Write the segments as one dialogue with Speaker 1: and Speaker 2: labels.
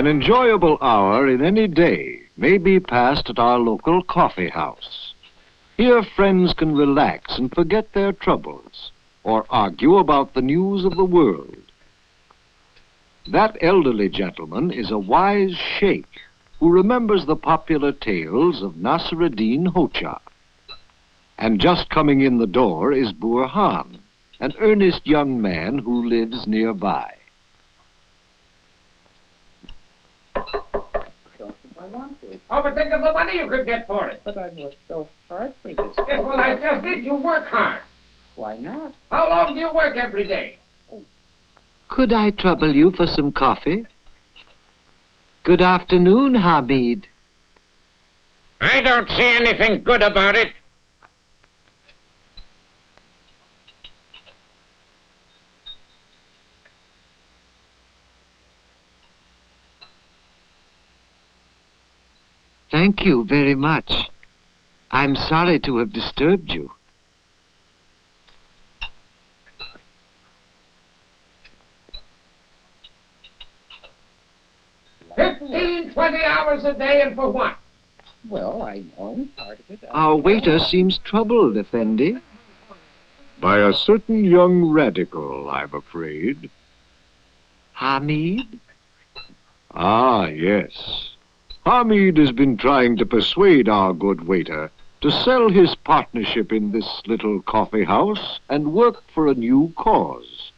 Speaker 1: An enjoyable hour in any day may be passed at our local coffee house. Here friends can relax and forget their troubles, or argue about the news of the world. That elderly gentleman is a wise sheikh who remembers the popular tales of Nasreddin Hodja. And just coming in the door is Burhan, an earnest young man who lives nearby.
Speaker 2: Oh, but think of the money you could get for it.
Speaker 3: But I worked so hard for this.
Speaker 2: Yes, well, I just did. You work hard.
Speaker 3: Why not?
Speaker 2: How long do you work every day?
Speaker 4: Could I trouble you for some coffee? Good afternoon, Hamid.
Speaker 2: I don't see anything good about it.
Speaker 4: Thank you very much. I'm sorry to have disturbed you.
Speaker 2: $15, 20 hours a day, and for what?
Speaker 3: Well, I own part of it.
Speaker 4: Our waiter seems troubled, Effendi.
Speaker 1: By a certain young radical, I'm afraid.
Speaker 4: Hamid?
Speaker 1: Ah, yes. Hamid has been trying to persuade our good waiter to sell his partnership in this little coffee house and work for a new cause,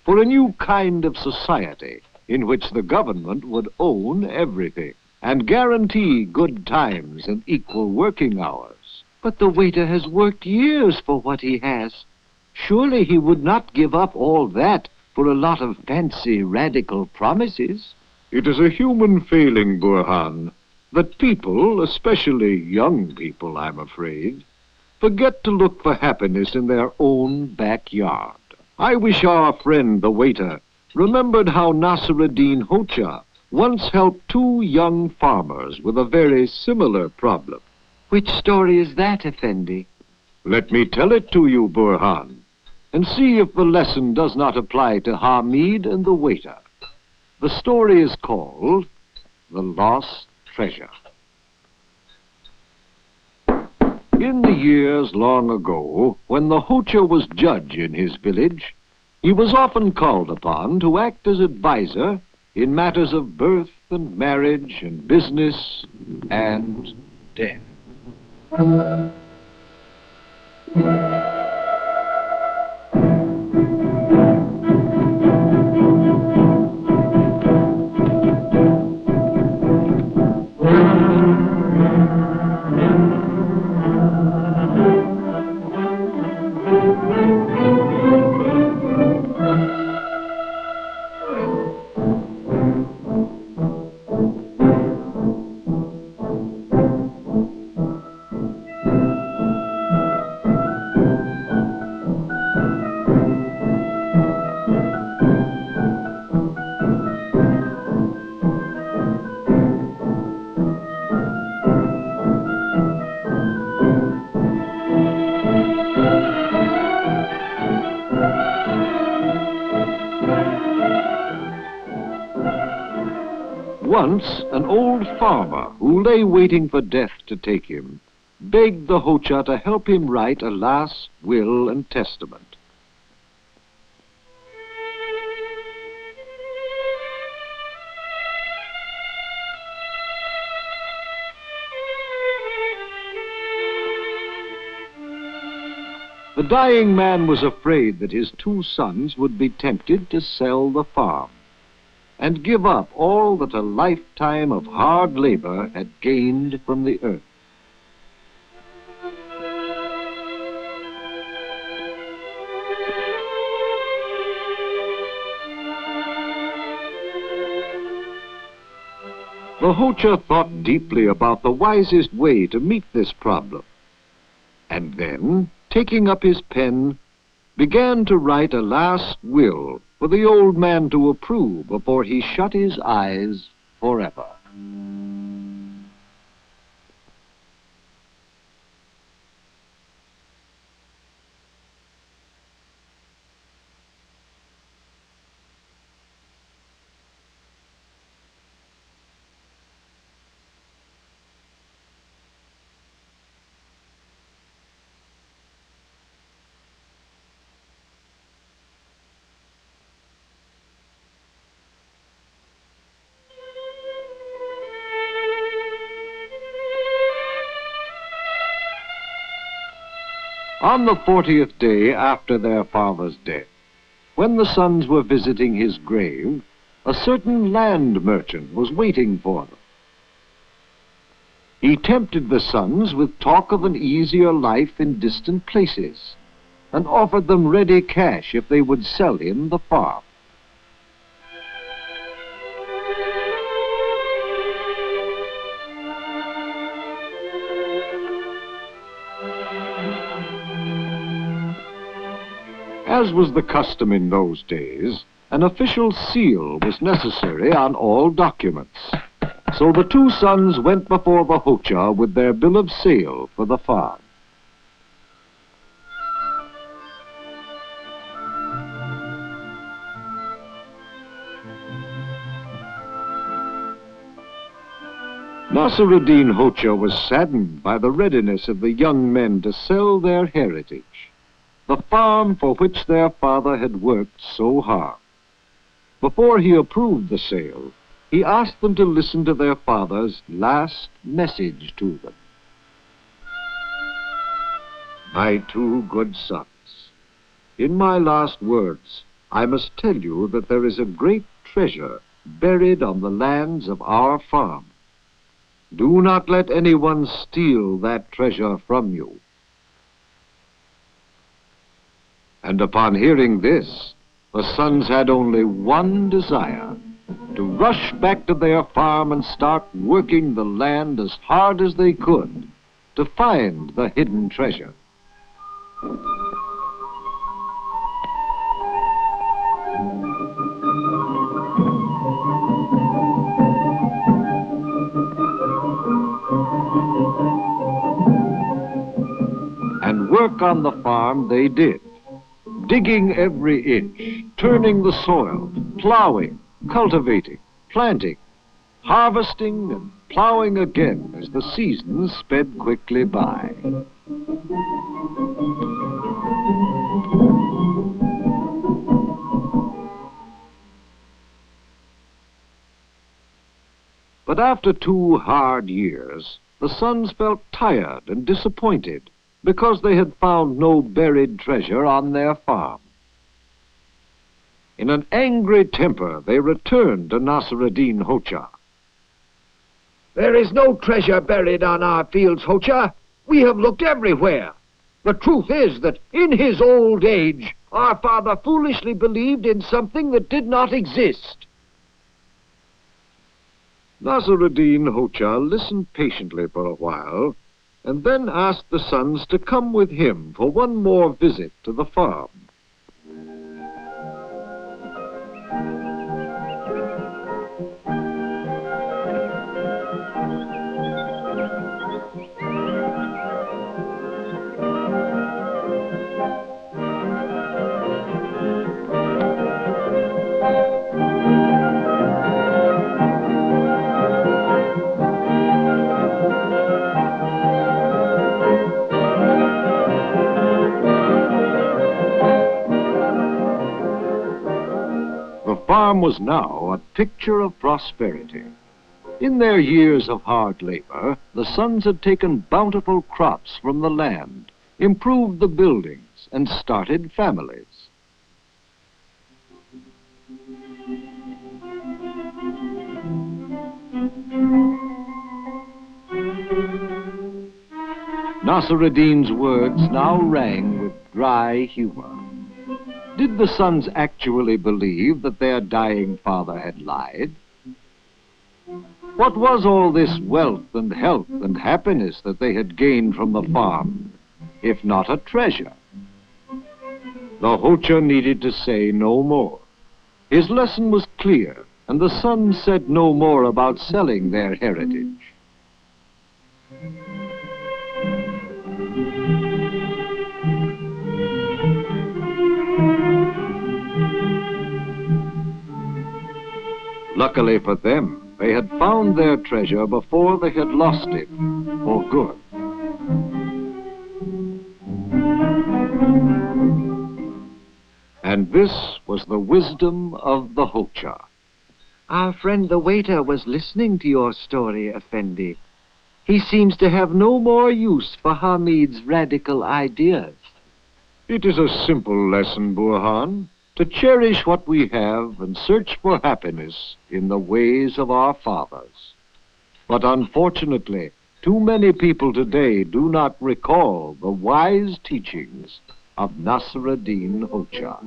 Speaker 1: for a new kind of society in which the government would own everything and guarantee good times and equal working hours.
Speaker 4: But the waiter has worked years for what he has. Surely he would not give up all that for a lot of fancy radical promises.
Speaker 1: It is a human failing, Burhan, that people, especially young people, I'm afraid, forget to look for happiness in their own backyard. I wish our friend the waiter remembered how Nasreddin Hodja once helped two young farmers with a very similar problem.
Speaker 4: Which story is that, Effendi?
Speaker 1: Let me tell it to you, Burhan, and see if the lesson does not apply to Hamid and the waiter. The story is called The Lost Treasure. In the years long ago, when the Hodja was judge in his village, he was often called upon to act as advisor in matters of birth and marriage and business and death. Once, an old farmer who lay waiting for death to take him begged the Hodja to help him write a last will and testament. The dying man was afraid that his two sons would be tempted to sell the farm and give up all that a lifetime of hard labor had gained from the earth. The Hodja thought deeply about the wisest way to meet this problem, and then, taking up his pen, began to write a last will for the old man to approve before he shut his eyes forever. On the 40th day after their father's death, when the sons were visiting his grave, a certain land merchant was waiting for them. He tempted the sons with talk of an easier life in distant places, and offered them ready cash if they would sell him the farm. As was the custom in those days, an official seal was necessary on all documents. So the two sons went before the Hodja with their bill of sale for the farm. Nasreddin Hodja was saddened by the readiness of the young men to sell their heritage, the farm for which their father had worked so hard. Before he approved the sale, he asked them to listen to their father's last message to them. My two good sons, in my last words, I must tell you that there is a great treasure buried on the lands of our farm. Do not let anyone steal that treasure from you. And upon hearing this, the sons had only one desire: to rush back to their farm and start working the land as hard as they could to find the hidden treasure. And work on the farm they did, digging every inch, turning the soil, plowing, cultivating, planting, harvesting, and plowing again as the seasons sped quickly by. But after 2 hard years, the sons felt tired and disappointed because they had found no buried treasure on their farm. In an angry temper, they returned to Nasreddin Hodja.
Speaker 4: There is no treasure buried on our fields, Hodja. We have looked everywhere. The truth is that in his old age, our father foolishly believed in something that did not exist.
Speaker 1: Nasreddin Hodja listened patiently for a while, and then asked the sons to come with him for one more visit to the farm. The farm was now a picture of prosperity. In their years of hard labor, the sons had taken bountiful crops from the land, improved the buildings, and started families. Nasreddin's words now rang with dry humor. Did the sons actually believe that their dying father had lied? What was all this wealth and health and happiness that they had gained from the farm, if not a treasure? The Hodja needed to say no more. His lesson was clear, and the sons said no more about selling their heritage. Luckily for them, they had found their treasure before they had lost it for good. And this was the wisdom of the Hodja.
Speaker 4: Our friend the waiter was listening to your story, Effendi. He seems to have no more use for Hamid's radical ideas.
Speaker 1: It is a simple lesson, Burhan, to cherish what we have and search for happiness in the ways of our fathers. But unfortunately, too many people today do not recall the wise teachings of Nasreddin Hodja.